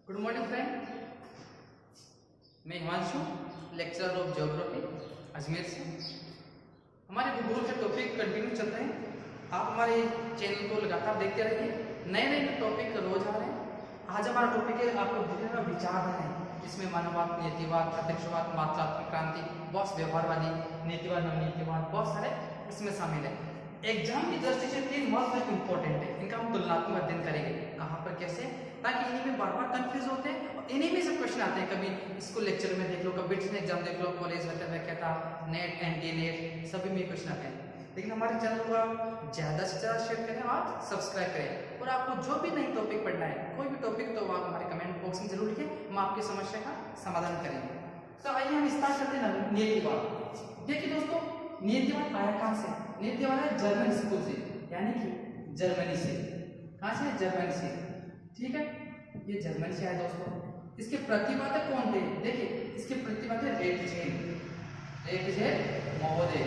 Good morning friend, मैं Himanshu, lecturer of geography Ajmer से। हमारे भूगोल के टॉपिक कंटिन्यू चल रहे हैं। आप हमारे चैनल को लगातार देखते रहिए, नए नए टॉपिक रोज आ रहे हैं। आज हमारा टॉपिक है आपको दिखेगा विचारधाराएं, जिसमें मानववाद, नियतिवाद, प्रत्यक्षवाद, मात्रात्मक क्रांति, बहुत व्यवहारवादी, नीतिवाद, नवनीतिवाद, बहुत सारे इसमें शामिल है। एग्जाम की दृष्टि से 3 बहुत इंपॉर्टेंट है, इनका हम तुलनात्मक अध्ययन करेंगे। कहाँ पर, कैसे, ताकि इन्हीं में बार बार कंफ्यूज होते हैं और इन्हीं में से क्वेश्चन आते हैं। कभी इसको लेक्चर में देख लो, कभी बिट्स में एग्जाम देख लो, कॉलेज व्याख्याता, नेट एनडीए नेट, सभी में क्वेश्चन आते हैं। लेकिन हमारे चैनल को आप ज्यादा से ज्यादा शेयर करें और सब्सक्राइब करें। और आपको जो भी नई टॉपिक पढ़ना है, कोई भी टॉपिक, तो आप हमारे कमेंट बॉक्स में जरूर लिखें, हम आपकी समस्या का समाधान करेंगे। तो आइए हम स्टार्ट करते हैं नियतिवाद। देखिए दोस्तों, नियतिवाद आया कहाँ से? नियतिवाद है जर्मन स्कूल से, यानी कि जर्मनी से। कहाँ से? जर्मनी से। ठीक है, ये जर्मनी से आया दोस्तों। इसके प्रतिपादक कौन थे? देखिए, इसके प्रतिपादक रेटजेर महोदय।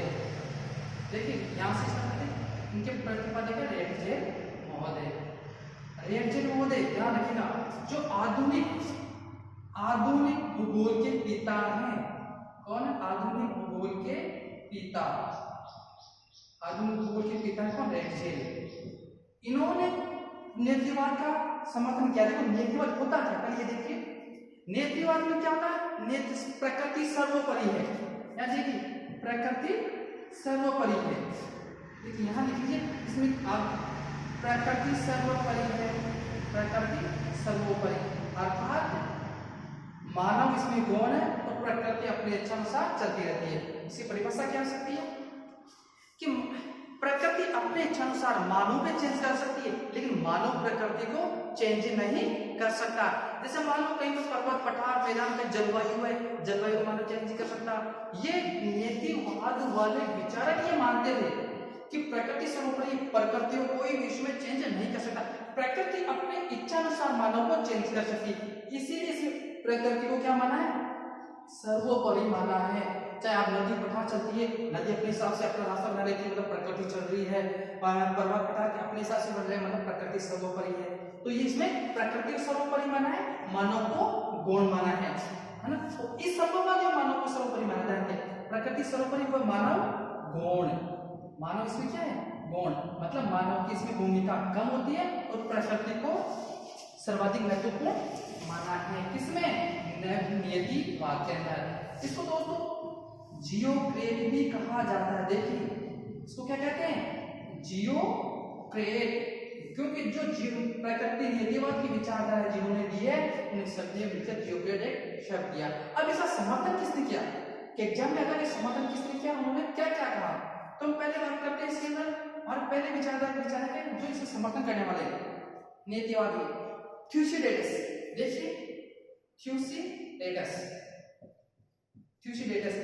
देखिए यहाँ से स्टार्ट करते हैं। इनके प्रतिपादक है रेटजेर महोदय। रेटजेर महोदय ध्यान रखिएगा, जो आधुनिक भूगोल के पिता हैं। कौन? आधुनिक भूगोल के पिता। आधुनिक भूगोल के पिता कौन? रेटजेर। इन्होंने नियतिवाद का समर्थन किया। देखो नियतिवाद होता क्या, पहले ये देखिए। नियतिवाद में क्या होता है? प्रकृति सर्वोपरि है, या देखिए प्रकृति सर्वोपरि है। देखिए यहाँ लिख लीजिए, इसमें आप प्रकृति सर्वोपरि है, प्रकृति सर्वोपरि, अर्थात मानव इसमें गौण है और प्रकृति अपने इच्छानुसार चलती रहती है। इसकी परिभाषा क्या हो सकती है कि प्रकृति अपने इच्छानुसार मानव में चेंज कर सकती है, लेकिन मानव प्रकृति को चेंज नहीं कर सकता। जैसे मान लो कहीं पर पर्वत, पठार, मैदान में जलवायु है, जलवायु को मानव चेंज नहीं कर सकता। ये नियतिवाद वाले विचारक ये मानते थे कि प्रकृति सर्वोपरि, प्रकृति को कोई विश्व में चेंज नहीं कर सकता, प्रकृति अपने इच्छानुसार मानव को चेंज कर सकती है। इसीलिए इस प्रकृति को क्या माना है? सर्वोपरि माना है। चाहे आप नदी पठार चलती है, नदी अपने हिसाब से अपना रास्ता बना लेती है, मतलब प्रकृति चल रही है। पर्वत पठार के अपने हिसाब से बढ़ रहे हैं, मतलब प्रकृति सर्वोपरि है। तो ये इसमें प्रकृति को सर्वोपरि माना है, मानव को गौण माना है ना। तो इस संभव में मानव को सर्वोपरि माना जाता है। प्रकृति सर्वोपरि को मानव गौण। मानव इसमें क्या है? गौण, मतलब मानव की इसमें भूमिका कम होती है और प्रकृति को सर्वाधिक महत्वपूर्ण माना है। किसमें? नियतिवाद के अंदर। इसको दोस्तों जियोक्रेट भी कहा जाता है। देखिए इसको क्या कहते हैं? जियोक्रेट, क्योंकि जो प्रकृति नियतिवाद की विचारधारा है जिन्होंने दी है, उन्हें शब्द मिलकर जियोक्रेट एक शब्द दिया। अब इसका समर्थन किसने किया? एग्जाम में आता है समर्थन किसने किया, उन्होंने क्या क्या कहा? तो हम पहले बात करते हैं इसके अंदर। और पहले विचारक है जो इसे समर्थन करने वाले नियतिवादी, थ्यूसिडेटस। देखिए थ्यूसिडेटस,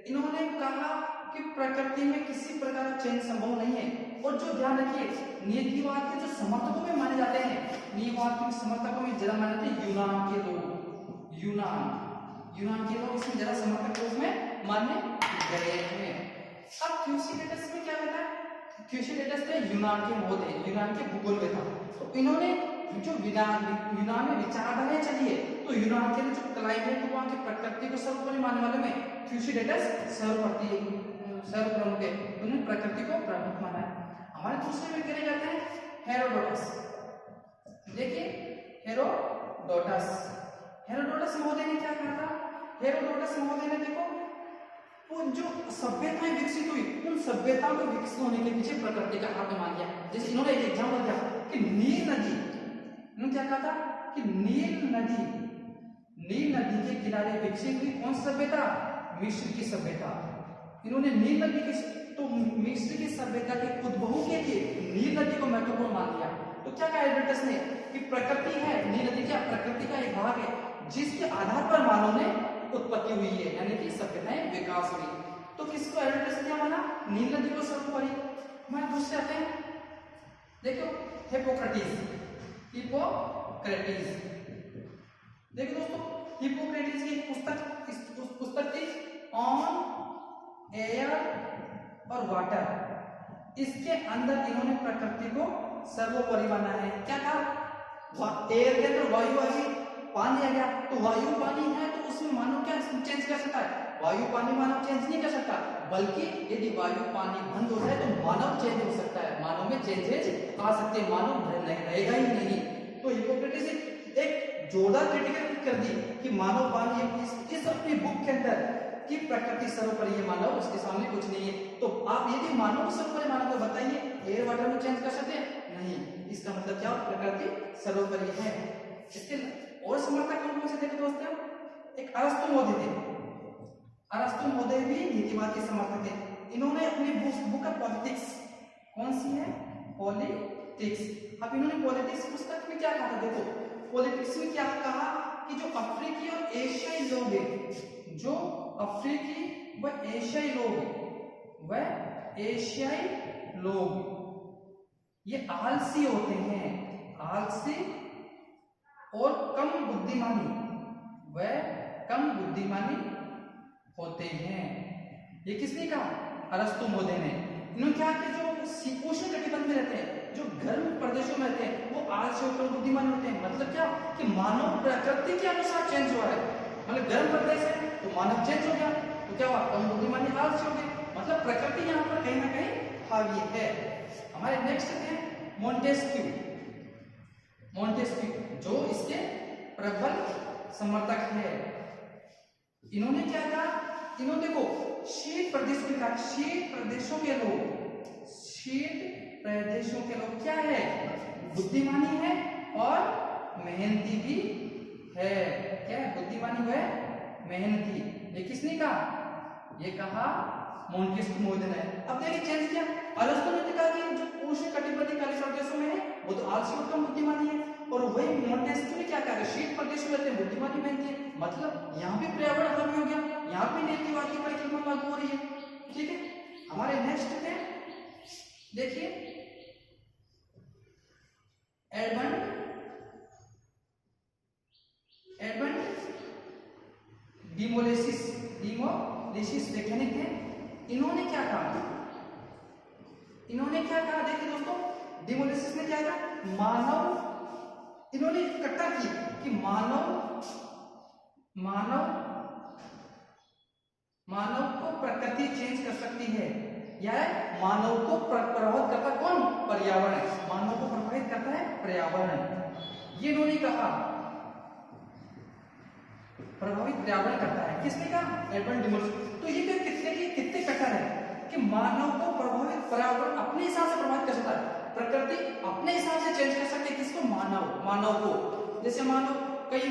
इन्होंने कहा कि प्रकृति में किसी प्रकार का चेंज संभव नहीं है। और जो ध्यान रखिए, नियतिवाद के जो समर्थकों में माने जाते हैं, नियतिवाद के समर्थकों में ज्यादा माने जाते हैं यूनान के लोग। यूनान के लोग इसमें ज्यादा समर्थक रूप में माने गए हैं। अब थ्यूसिडेटस में क्या होता है? थ्यूसिडेटस थे यूनान के महोदय, यूनान के भूगोल में था। तो इन्होंने जो यूनान में विचारधाराएं चली है, तो यूनान के जो क्लाइमेट हुआ कि प्रकृति को सर्वोपरि मानने वाले में थ्यूसिडेटस सर्वप्रमुख है, उन्होंने प्रकृति को प्रमुख माना है। हमारे दूसरे में गिने जाते हैं हेरोडोटस। देखिए हेरोडोटस महोदय ने क्या कहा था? हेरोडोटस महोदय ने देखो वो जो सभ्यताएं विकसित हुई, उन सभ्यताओं के विकसित होने के पीछे प्रकृति का हाथ मान लिया। जैसे इन्होंने एक एग्जाम्पल दिया कि नील नदी, इन्होंने क्या कहा था कि नील नदी के किनारे विकसित हुई कौन सी सभ्यता? मिस्र की सभ्यता। इन्होंने नील नदी की, तो मिस्र की सभ्यता के उद्भव के लिए नील नदी को महत्वपूर्ण मान लिया। तो क्या कहा हेरोडोटस ने कि प्रकृति है, नील नदी क्या प्रकृति का एक भाग है जिसके आधार पर मानव ने उत्पत्ति हुई है, यानी कि सभ्यताएं विकास हुई। तो किसको हेरोडोटस ने माना? नील नदी को सर्वोपरि। हमारे दूसरे आते हैं, देखो हिप्पोक्रेटिस। देखो दोस्तों, हिप्पोक्रेटिस की पुस्तक थी ऑन एयर और वाटर। इसके अंदर इन्होंने प्रकृति को सर्वोपरि माना है। क्या कहा? एयर के अंदर वायु आ गई, पानी आ गया, तो वायु पानी है तो उसमें मानव क्या चेंज कर सकता है? वायु पानी मानव चेंज नहीं कर सकता, बल्कि यदि वायु पानी बंद हो जाए तो मानव चेंज हो सकता है, मानव में चेंजेस आ सकते हैं, मानव रहेगा ही नहीं। तो हिपोक्रेटिस एक जोरदार क्रिटिकल कर दी कि मानव पानी इस अपनी बुक के अंदर कि प्रकृति सर्वोपरि है, मानव उसके सामने कुछ नहीं है। तो आप यदि मानव सर्वोपरि मानव को बताइए एयर वाटर में चेंज कर सकते हैं? नहीं। इसका मतलब क्या? प्रकृति सर्वोपरि है। इसके और समर्थक कौन कौन से थे दोस्तों? एक अरस्तु महोदय थे। अरस्तु महोदय भी नीतिवाद के समर्थक थे। इन्होंने अपनी बुक ऑफ पॉलिटिक्स, कौन सी है? पॉलिटिक्स। अब इन्होंने पॉलिटिक्स पुस्तक में क्या कहा था? देखो पॉलिटिक्स में क्या कहा कि जो अफ्रीकी और एशियाई लोग हैं, जो अफ्रीकी व एशियाई लोग ये आलसी होते हैं, आलसी और कम बुद्धिमानी होते हैं। ये किसने कहा? अरस्तु महोदय ने। इन्होंने क्या किया? जो उष्ण कटिबंध में रहते हैं, जो गर्म प्रदेशों में रहते हैं, वो आलसी और कम बुद्धिमान होते हैं। मतलब क्या कि मानव प्रकृति के अनुसार चेंज हुआ है। मतलब गर्म प्रदेश है तो मानव चेंज हो गया, तो क्या हुआ? कम बुद्धिमानी, आलसी हो गए। मतलब प्रकृति यहाँ पर कहीं ना कहीं हावी है। हमारे नेक्स्ट थे मोंटेस्क्यू, जो इसके प्रबल समर्थक है। इन्होंने क्या कहा? इन्होंने देखो शीत प्रदेशों के लोग क्या है? बुद्धिमानी है और मेहनती भी है। क्या है? बुद्धिमानी है, मेहनती। ये किसने कहा? ये कहा मोंटेस्क्यू महोदय ने। अब देखिए चेंज किया। अरस्तु ने कहा कि जो उष्ण कटिबंधीय काली प्रदेशों में है वो तो आलसी और कम बुद्धिमानी है, और वही मोंटेस्क्यू ने क्या कहा? शीत प्रदेशों में रहते हैं, बुद्धिमानी मेहनती है। मतलब यहाँ भी पर्यावरण हावी हो गया, यहाँ भी नीतिवाद की परिकल्पना लागू हो रही है। ठीक है, हमारे नेक्स्ट पे देखिए एडमंड डिमोलिसिस वैज्ञानिक थे। इन्होंने क्या कहा? देखिए दोस्तों, डिमोलिसिस ने क्या कहा? इन्होंने इकट्ठा की कि मानव को प्रकृति चेंज कर सकती है, या मानव को प्रभावित करता कौन? पर्यावरण। मानव को प्रभावित करता है पर्यावरण। ये इन्होंने कहा प्रभावित पर्यावरण करता है। किसने कहा? एडमंड डिमोलिसिस। तो ये कितने कट्टर है कि मानव को प्रभावित पर्यावरण अपने हिसाब से प्रभावित कर सकता है, प्रकृति अपने हिसाब से चेंज कर सकती है। किसको? मानव को। जैसे मानो कई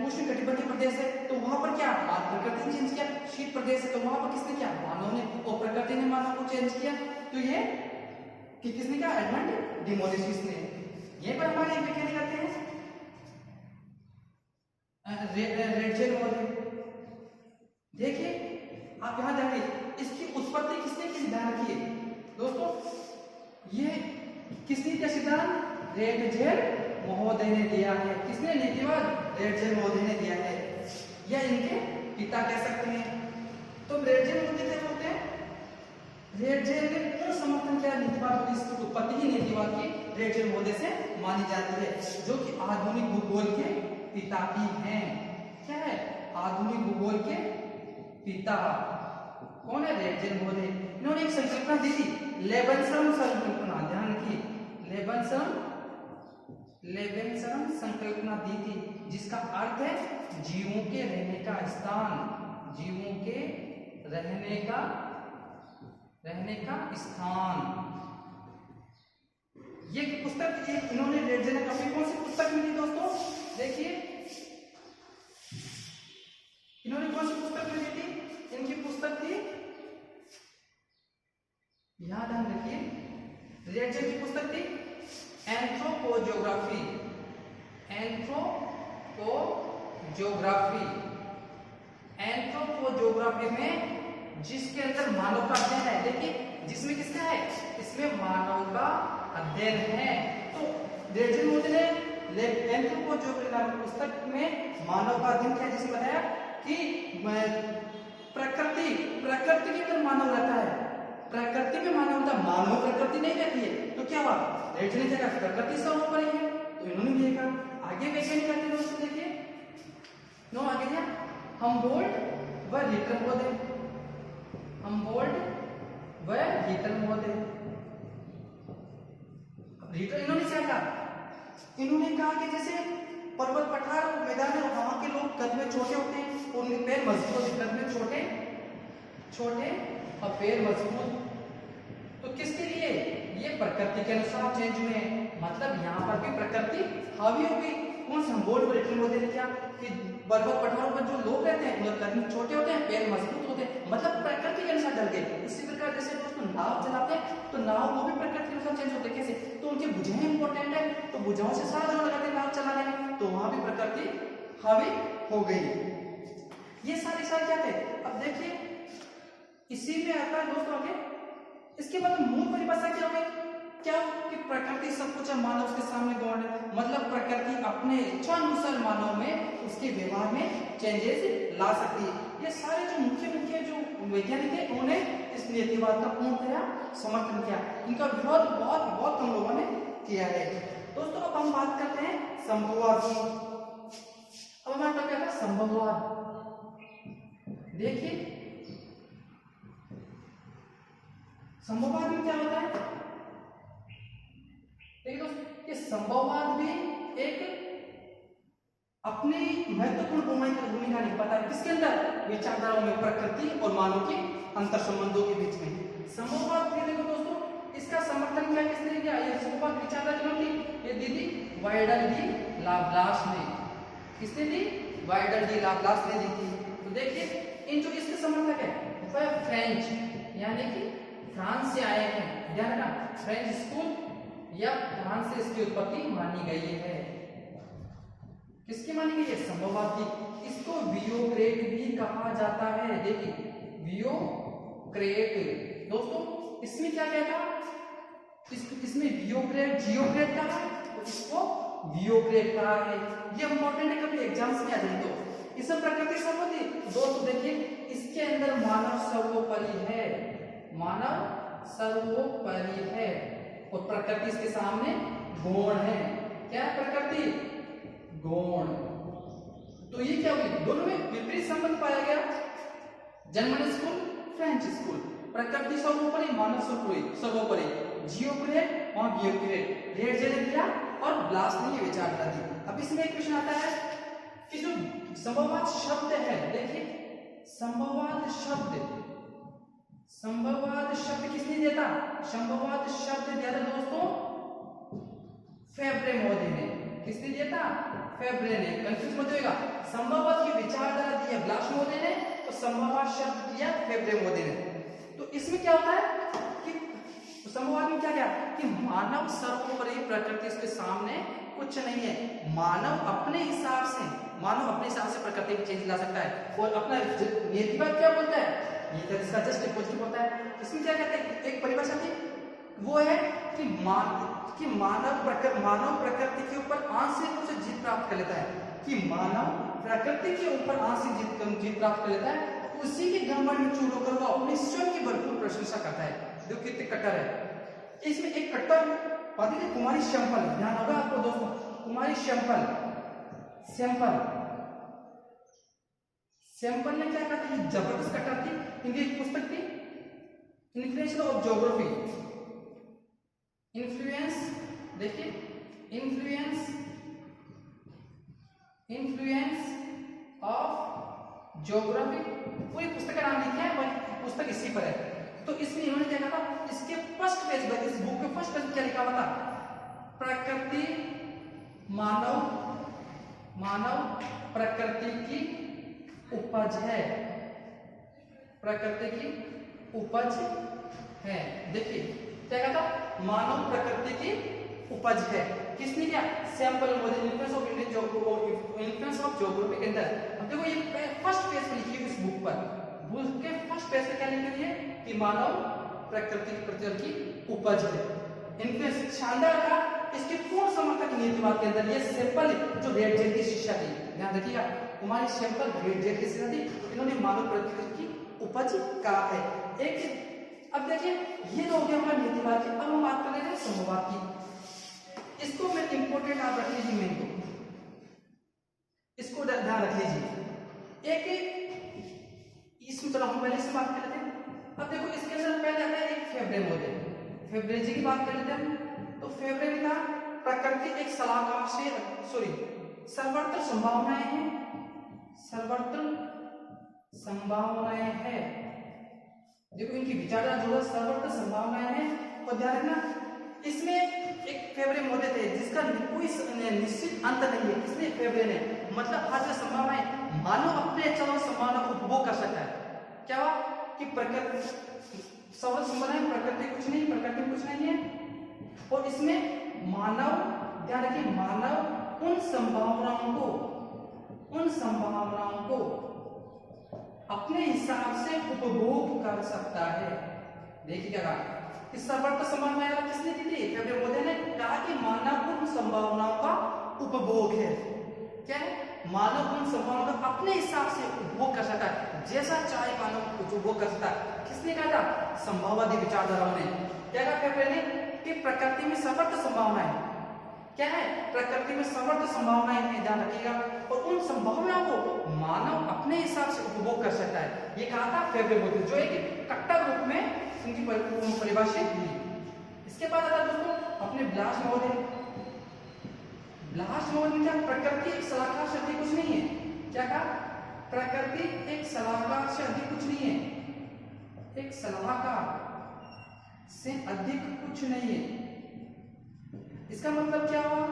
उष्ण कटिबंधीय प्रदेश है तो वहां पर क्या प्रकृति ने चेंज किया, शीत प्रदेश है तो वहां पर किसने किया? मानव ने, और प्रकृति ने मानव को चेंज किया। तो ये कि किसने कहा? एडमंड डिमोलिसिस ने। ये पर हमारे वैज्ञानिक आते हैं रेडजेल महोदय। देखिए आप यहां देखिए इसकी उत्पत्ति किसने की? ध्यान रखिए दोस्तों, ये किसने का सिद्धांत? रेडजेल महोदय ने दिया है। किसने? नीतिवाद रेडजेल महोदय ने दिया है, या इनके पिता कह सकते हैं। तो रेडजेल महोदय क्या बोलते हैं? रेडजेल ने पूर्ण समर्थन किया नीतिवाद, इसकी उत्पत्ति ही नीतिवाद की रेडजेल महोदय से मानी जाती है, जो कि आधुनिक भूगोल के पिता भी हैं। क्या है? आधुनिक भूगोल के पिता कौन है? रेडजेल महोदय। इन्होंने एक संकल्पना दी थी, लेबनसम संकल्पना। ध्यान रखिए, लेबनसम संकल्पना दी थी, जिसका अर्थ है जीवों के रहने का स्थान, जीवों के रहने का स्थान। ये पुस्तक इन्होंने रेडजेल ने काफी कौन सी पुस्तक मिली दोस्तों? देखिए इन्होंने कौन सी पुस्तक लिखी थी? इनकी पुस्तक थी, यहां ध्यान रखिए, रेडजेल की पुस्तक थी एंथ्रोपोजियोग्राफी में, जिसके अंदर मानव का अध्ययन है। देखिए जिसमें किसका है? इसमें मानव का अध्ययन है। तो रेडजेल महोदय ने एंथ्रोपोजियोग्राफी पुस्तक में मानव का अध्ययन किया, जिसमें बताया कि प्रकृति के अंदर मानव रहता है, प्रकृति में मानव होता है, मानव प्रकृति नहीं रहती है। तो क्या हुआ? रेडजेल ने कहा प्रकृति सर्वोपरि है, तो इन्होंने भी कहा। आगे वैज्ञानिक दोस्तों नो आगे दिया हमबोल्ट व रीटर महोदय, हमबोल्ट व रीटर महोदय। रीटर इन्होंने क्या कहा, इन्होंने कहा कि जैसे पर्वत पठार और मैदान है वहां के लोग कद में छोटे होते हैं, उनके पैर मजबूत होते, कद में छोटे छोटे और पैर मजबूत। तो किसके लिए, ये प्रकृति के अनुसार चेंज हुए हैं, मतलब यहाँ पर भी प्रकृति हावी हो गई। कौन से हमबोल्ट व रीटर महोदय ने क्या कि पर्वत पठारों पर जो लोग रहते हैं उनके कद में छोटे होते हैं, पैर मजबूत होते हैं, मतलब प्रकृति के अनुसार ढल गए। इसी प्रकार जैसे दोस्तों नाव चलाते हैं तो नाव वो भी प्रकृति के अनुसार चेंज होते हैं। कैसे, तो उनकी भुजाएं इंपॉर्टेंट है, तो भुजाओं से सारा जोड़ लगाते हैं नाव चलाने में, तो वहां भी प्रकृति हावी हो गई। ये सारे क्या थे, अब देखिए इसी में आता है दोस्तों आगे। इसके बाद मूल परिभाषा क्या होगी, क्या कि प्रकृति सब कुछ है, मानव उसके सामने गौण है, मतलब प्रकृति अपने इच्छानुसार मानव में उसके व्यवहार में चेंजेस ला सकती है। ये सारे जो मुख्य जो वैज्ञानिक है उन्होंने इस नियतिवाद का पूर्णतया समर्थन किया, इनका विरोध बहुत कम लोगों ने किया है। दोस्तों अब हम बात करते हैं संभववाद की। अब हमारा टॉपिक आता है संभववाद। देखिए संभववाद में क्या होता है, देखिए दोस्तों ये संभववाद भी एक अपनी महत्वपूर्ण भूमिका निभाता है, किसके अंदर, विचारधाराओं में, प्रकृति और मानव के अंतर संबंधों के बीच में। संभववाद के देखो दोस्तों इसका समर्थन क्या किसने किया, ये संभववाद विचारधारा कौन थी, ये दीदी वाइडल डी लाप्लास ने, किसने दी, वाइडल डी लाप्लास ने दी थी। तो देखिए इन जो इसके समर्थक है वह फ्रेंच यानी कि फ्रांस से आए हैं, ध्यान रखना फ्रेंच स्कूल या फ्रांस से इसकी उत्पत्ति मानी गई है। किसकी मानी गई है, संभववाद की। इसको वियोक्रेट भी कहा जाता है, देखिए वियोक्रेट दोस्तों, इसमें क्या कहता, इसमें वियोक्रेट जियोक्रेट कहा है, तो इसको वियोक्रेट कहा है। ये इंपॉर्टेंट है, कभी एग्जाम्स में आ जाए तो। इसमें प्रकृति सर्वोपरि दोस्तों देखिए इसके अंदर मानव सर्वोपरि है, मानव सर्वोपरि है और प्रकृति इसके सामने गौण है। क्या है प्रकृति, गौण। तो ये क्या हुई, दोनों में विपरीत संबंध पाया गया। जर्मन स्कूल, फ्रेंच स्कूल, प्रकृति सर्वोपरि, मानव सर्वोपरि, जियोक्रेट और वियोक्रेट, हेर्त्ज़ ने दिया और ब्लास ने ये विचारधारा दी। अब इसमें एक क्वेश्चन आता है कि जो संभववाद शब्द है, देखिए संभववाद शब्द किसने दिया था, संभववाद शब्द दिया था दोस्तों फेब्रे महोदय ने। किसने दिया था, फेब्रे ने। कंफ्यूज मत होइएगा, संभववाद की विचारधारा दी है ब्लास महोदय ने, तो संभववाद शब्द दिया फेब्रे महोदय ने। तो इसमें क्या होता है कि संभववाद में क्या क्या कि मानव सर्वोपरि, प्रकृति इसके सामने कुछ नहीं है, मानव अपने हिसाब से प्रकृति में चेंज ला सकता है। और अपना नियतिवाद क्या बोलता है, ये इसका जस्ट अपोजिट होता है। इसमें क्या कहते हैं, एक परिभाषा थी वो है कि मानव प्रकृति के ऊपर आंशिक रूप से जीत प्राप्त कर लेता है, कि मानव प्रकृति के ऊपर आंशिक जीत प्राप्त कर लेता है, उसी के घमंड में चूर होकर वो अपने स्वयं की भरपूर प्रशंसा करता है। जो कितने कट्टर है, इसमें एक कट्टर बात है कुमारी शैंपल, ध्यान होगा आपको दोस्तों, कुमारी सैंपल ने क्या कहा था, जबरदस्त कट्टर थी, इनकी एक पुस्तक थी इन्फ्लुएंस ऑफ ज्योग्राफी, इन्फ्लुएंस, देखिए इन्फ्लुएंस ऑफ ज्योग्राफी, पूरी पुस्तक का नाम लिखा है, पुस्तक इसी पर है। तो इसमें इन्होंने क्या कहा था, इसके फर्स्ट पेज पर, इस बुक के फर्स्ट पेज क्या लिखा हुआ था, प्रकृति मानव प्रकृति की उपज है, प्रकृति की उपज है। देखिए क्या कहता, मानव प्रकृति की उपज है। किसने क्या, सैंपल इन्फ्लुएंस ऑफ ज्योग्राफी के अंदर। अब देखो ये फर्स्ट पेज पे लिखी है इस बुक पर, बुक के फर्स्ट पेज पे क्या लिखी हुई है कि मानव प्रकृति की उपज है। इन्फ्लुएंस शानदार था, इसके पूर्ण समर्थक नीतिवाद के अंदर ये सैंपल जो हेर्त्ज़ की शिष्या थी, ध्यान रखिएगा, कुमारी सैंपल हेर्त्ज़ की शिष्या थी, इन्होंने मानव प्रकृति की उपज कहा है। एक अब देखिए ये तो हो गया हमारा नीतिवाद की। अब हम बात कर लेते हैं संभववाद की। इसको मैं इंपोर्टेंट आप रख लीजिए, मेन को इसको ध्यान रख लीजिए। एक इसमें, चलो हम पहले से बात कर लेते हैं। अब देखो इसके अंदर पहले आता है एक फेब्रे मॉडल। फेब्रेजी की बात कर लेते हैं। तो फेब्रे का प्रकृति एक सलाहकार से सर्वत्र संभावनाएं हैं, सर्वत्र संभावनाएं है। देखो इनकी विचारधारा जो है सर्वत्र संभावनाएं है। और ध्यान रखना इसमें एक फेब्रे मॉडल है जिसका कोई निश्चित अंत नहीं है। किसने? फेब्रे ने। मतलब हर संभावनाएं मानव अपने चलो संभावना को उपभोग कर सकता है। क्या हुआ कि प्रकृति सर्वत्र संभावनाएं, प्रकृति कुछ नहीं, प्रकृति कुछ नहीं है। और इसमें मानव, ध्यान रखिए, मानव उन संभावनाओं को अपने हिसाब से उपभोग कर सकता है। देखिए क्या कहा, इस सर्वत्र संभावनाएं किसने दी थी? फेब्रे मॉडल ने कहा कि मानव उन संभावनाओं का उपभोग है। क्या है? मानव उन संभावनाओं का अपने हिसाब से उपभोग कर सकता है, जैसा चाहे मानव उपभोग कर सकता है। किसने कहा था? संभाववादी विचारधाराओं ने। क्या कहा फेब्रे ने? कि प्रकृति में सर्वत्र संभावनाएं, क्या है? प्रकृति में सर्वत्र संभावनाएं हैं, ध्यान रखिएगा। और उन संभावनाओं को मानव अपने हिसाब से उपभोग कर सकता है, ये कहा था फेब्रे मॉडल, जो एक कट्टर रूप में उनकी परिभाषित की। इसके बाद आता दोस्तों अपने ब्लास मॉडल। ब्लास मॉडल में क्या? प्रकृति एक सलाहकार से अधिक कुछ नहीं है। क्या कहा? प्रकृति एक सलाहकार से अधिक कुछ नहीं है। एक सलाहकार से अधिक कुछ नहीं है। इसका मतलब क्या हुआ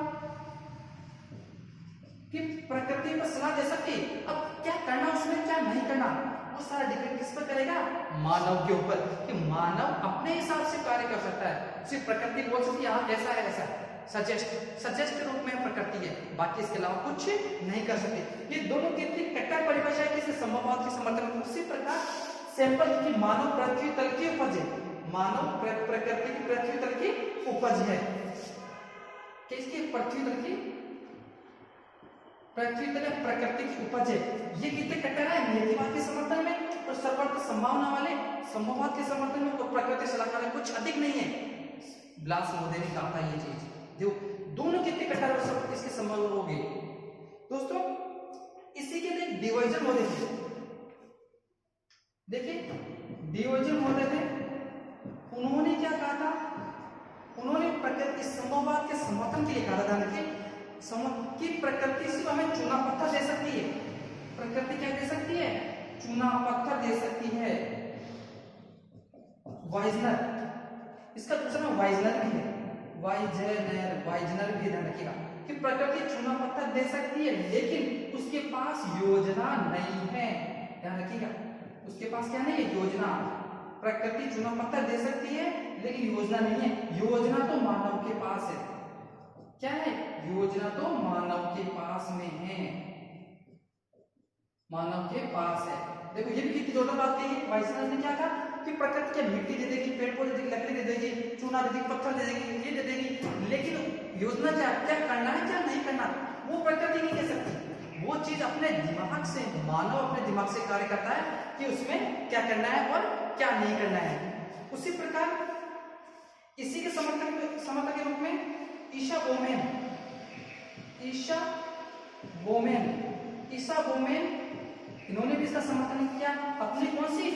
कि प्रकृति को सलाह दे सकती है। अब क्या करना उसमें, क्या नहीं करना, वो सारा डिपेंड किस पर करेगा? मानव के ऊपर। कि मानव अपने हिसाब से कार्य कर सकता है। सिर्फ प्रकृति बोल सकती है हाँ ऐसा है, ऐसा सजेस्ट के रूप में प्रकृति है, बाकी इसके अलावा कुछ नहीं कर सकती। ये दोनों की इतनी कट्टर परिभाषा है कि संभववाद के समर्थन में। उसी प्रकार सैंपल की मानव पृथ्वी तल की उपज है, मानव प्रकृति की पृथ्वी तल की उपज है। किसकी? पृथ्वी तल की, पृथ्वी तल प्रकृति की उपज है। ये कितने कट्टर है? नियतिवाद के समर्थन में और सर्वत्र संभावना वाले संभववाद के समर्थन में। और प्रकृति सलाहकार कुछ अधिक नहीं है। ब्लास मॉडल ने कहा था ये चीज। देखो दोनों कितने कट्टर और सब इसके संभव हो गए दोस्तों। इसी के लिए डिवाइजन मॉडल है। देखिए डिवाइजन मॉडल है, उन्होंने क्या कहा था? उन्होंने प्रकृति संभववाद के समर्थन के लिए कहा था कि प्रकृति सिर्फ हमें चूना पत्थर दे सकती है। प्रकृति क्या दे सकती है? चूना पत्थर दे सकती है। वाइजनर, इसका दूसरा नाम वाइजनर भी है। वाइजनर भी ध्यान रखिएगा कि प्रकृति चूना पत्थर दे सकती है, लेकिन उसके पास योजना नहीं है। ध्यान रखिएगा, उसके पास क्या नहीं है? योजना। प्रकृति चूना पत्थर दे सकती है लेकिन योजना नहीं है। योजना तो मानव के पास है। क्या है? योजना तो मानव के पास में है, मानव के पास है। देखो ये भी कितनी जोरदार बात कही है। वाइसनर ने क्या कहा कि प्रकृति क्या मिट्टी दे देगी, पेड़ पौधे देगी, लकड़ी दे देगी, चूना दे देगी, पत्थर दे देगी, ये दे देगी, लेकिन योजना क्या करना है, क्या नहीं करना, वो प्रकृति नहीं कह सकती। वो चीज अपने दिमाग से, मानव अपने दिमाग से कार्य करता है कि उसमें क्या करना है और क्या नहीं करना है। उसी प्रकार इसी के समर्थक के रूप में ईशा बोमेन इन्होंने भी इसका समर्थन किया अपनी कौन सी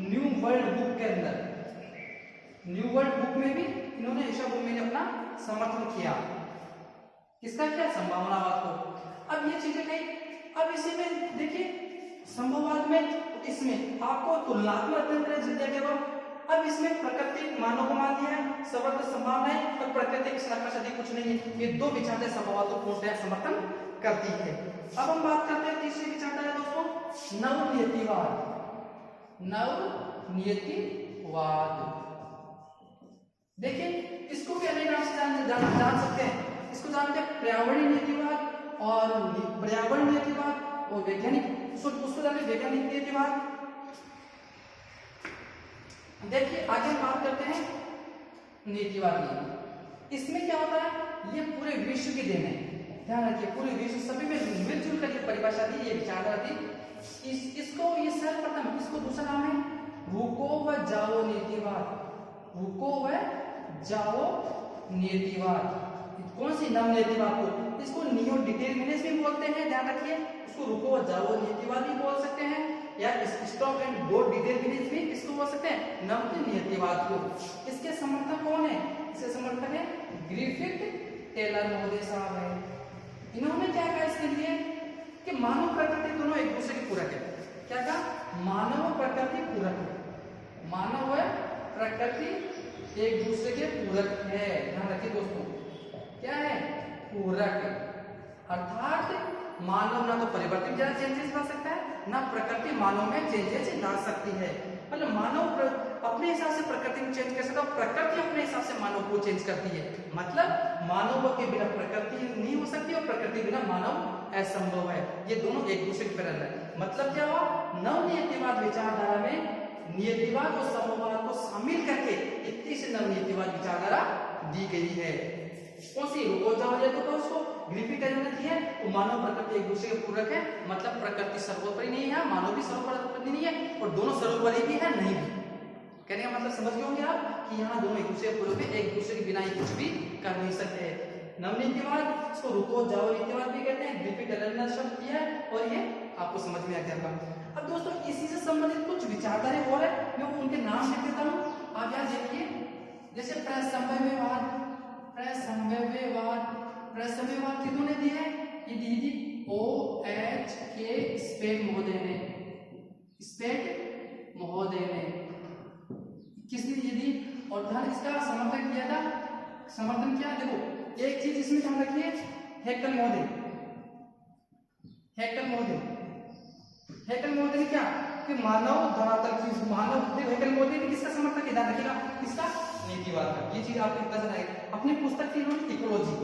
न्यू वर्ल्ड बुक के अंदर। न्यू वर्ल्ड बुक में भी इन्होंने ईशा बोमेन ने अपना समर्थन किया। किसका? क्या? संभावनावाद को। अब ये चीजें कही। अब इसी में देखिए संभववाद में इसमें आपको तुलनात्मक अध्ययन दिया गया। अब इसमें प्रकृति मानव को मान दिया है, सर्वत्र संभावनाएं और प्रकृति की सलाहकार से अधिक कुछ नहीं है। ये दो विचारधाराएं संभववाद को पूर्णतः समर्थन करती है। अब हम बात करते हैं तीसरी विचारधारा दोस्तों, नवनियतिवाद। नवनियतिवाद देखिए इसको भी अनेक नाम से जान सकते हैं। इसको जानते हैं पर्यावरणीय नीतिवाद और पर्यावरण नीतिवाद और वैज्ञानिक, उसको जानते हैं वैज्ञानिक नीतिवाद। देखिए आगे हम बात करते हैं नीतिवाद की। इसमें क्या होता है? ये पूरे विश्व की देन है। ध्यान रखिए पूरे विश्व सभी में मिलजुल कर ये परिभाषा दी, ये विचारधारा दी। इसको ये सर्वप्रथम, इसको दूसरा नाम है रुको व जाओ नीतिवाद। रुको व जाओ नीतिवाद। कौन सी? नवनीतिवाद को। इसको नियो डिटरमिनिस्ट भी बोलते हैं, ध्यान रखिए। इसको रुको जाओ नियतिवाद भी बोल सकते हैं, या स्टॉप एंड गो डिटरमिनिस्ट भी इसको बोल सकते हैं, नव नियतिवाद को। इसके समर्थक कौन है? इसके समर्थक है ग्रिफिथ टेलर महोदय साहब है। इन्होंने क्या कहा इसके लिए कि मानव प्रकृति दोनों एक दूसरे के पूरक है। क्या कहा? मानव प्रकृति पूरक है, मानव व प्रकृति एक दूसरे के पूरक है। ध्यान रखिए दोस्तों, क्या है? पूरक। अर्थात मानव ना तो परिवर्तित ज्यादा चेंजेस ला सकता है, ना प्रकृति मानव में चेंजेस ला सकती है। मतलब मानव अपने हिसाब से प्रकृति को चेंज कर सकता है, प्रकृति अपने हिसाब से मानव को चेंज करती है। मतलब मानव के बिना प्रकृति नहीं हो सकती और प्रकृति बिना मानव असंभव है। ये दोनों एक दूसरे के पैरेलल है। मतलब क्या हुआ? नव नियतिवाद विचारधारा में नियतिवाद और समवाद को शामिल करके इतनी से नव नियतिवाद विचारधारा दी गई है। कौन सी? रुको जाओ या तो उसको ग्रिफिथ टेलर ने दी है। तो मानव प्रकृति एक दूसरे के पूरक है, मतलब प्रकृति सर्वोपरि नहीं है, मानव भी सर्वोपरि नहीं है, और दोनों सर्वोपरि भी है नहीं भी। कहने का मतलब समझ गए होंगे आप कि यहाँ दोनों एक दूसरे के पूरक है, एक दूसरे के बिना ही कुछ भी कर नहीं सकते। नवनीतिवाद, इसको रुको जाओ नीतिवाद भी कहते हैं, ग्रिफिथ टेलर ने शब्द किया है, और ये आपको समझ में आ गया। अब दोस्तों इसी से संबंधित कुछ विचारधारा और है, मैं उनके नाम लिख देता हूँ, आप यहाँ देखिए। जैसे प्रसंभव्यवाद, प्रसंभव्यवाद, प्रसंभव्यवाद किन्होंने दी है? ये दी थी OH स्पेड महोदय ने, स्पेड महोदय ने। किसने ये दी? और ध्यान इसका समर्थन किया था, समर्थन किया। देखो एक चीज इसमें ध्यान रखिए, हेकल महोदय, हेकल महोदय, हेकल महोदय ने क्या कि मानव धरातल की मानव, हेकल महोदय ने किसका समर्थन किया? ध्यान रखिएगा, किसका? नीतिवाद का। ये चीज आपको पता चलेगा। अपनी पुस्तक थी इकोलॉजी,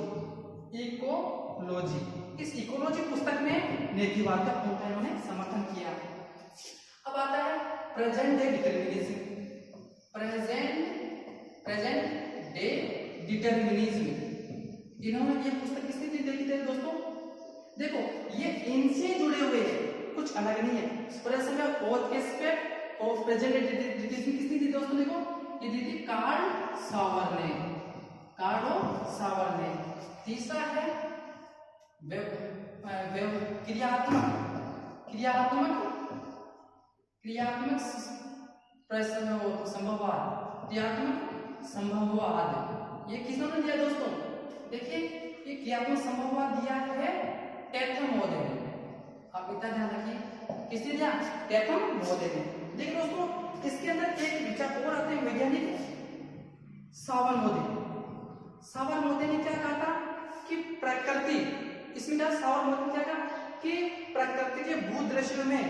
इकोलॉजी, इस इकोलॉजी पुस्तक में नीतिवाद का इन्होंने समर्थन किया। अब आता है present day determinism, present day determinism. इन्होंने ये पुस्तक किसने लिखी थी दोस्तों? देखो ये इनसे जुड़े हुए हैं, कुछ अलग नहीं है। और प्रेजेंट डे डिटरमिनिज्म किसने दी दोस्तों? देखो ये दी थी कार्ल सावर ने, कार्लो सावर ने। तीसरा है क्रियात्मक, क्रियात्मक, क्रियात्मक संभववाद, क्रियात्मक संभववाद। ये किसने दिया दोस्तों? देखिए ये क्रियात्मक संभववाद दिया है टेथम महोदय ने। आप इतना ध्यान रखिए, किसने दिया? टेथम महोदय ने। देखिए दोस्तों इसके अंदर एक विचार और आते हैं, वैज्ञानिक सावर महोदय। सावर महोदय ने क्या कहा था कि प्रकृति, इसमें क्या सावर महोदय ने क्या कहा कि प्रकृति के भूदृश्य में,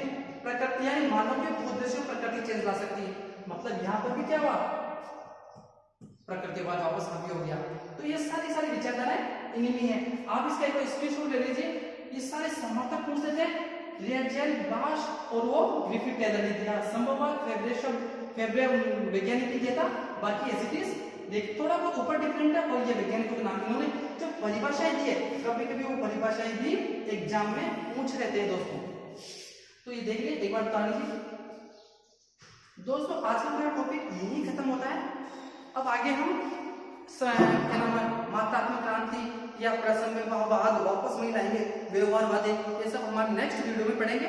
प्रकृति यानी मानव के भूदृश्य में प्रकृति चेंज ला सकती है। मतलब यहाँ पर भी क्या हुआ? प्रकृतिवाद वापस हावी हो गया। तो ये सारी विचारधाराएं इन्हीं में है। आप इसका एक स्क्रीनशॉट ले लीजिए। ये सारे समर्थक पूछते थे, रिएजेल बाश और वो ग्रिफिथ टेलर ने दिया। संभववाद फेब्रे वैज्ञानिक ने दिया था, बाकी एसिटिस देख थोड़ा बहुत ऊपर डिफरेंट है। और ये वैज्ञानिकों के नाम इन्होंने जो परिभाषाएं दी है, कभी कभी वो परिभाषाएं भी एग्जाम में पूछ लेते हैं दोस्तों। तो ये देख लीजिए, एक बार बता लीजिए दोस्तों। आज का हमारा टॉपिक यही खत्म होता है। अब आगे हम क्या नाम है, मात्रात्मक क्रांति या प्रसंभव्यवाद वापस वही लाएंगे, व्यवहारवादी, ये सब हमारे नेक्स्ट वीडियो में पढ़ेंगे।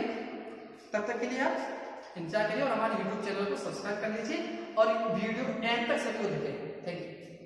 तब तक के लिए आप इंतजार करिए और हमारे YouTube चैनल को सब्सक्राइब कर लीजिए और वीडियो एंड तक सभी को देखें। Thank you.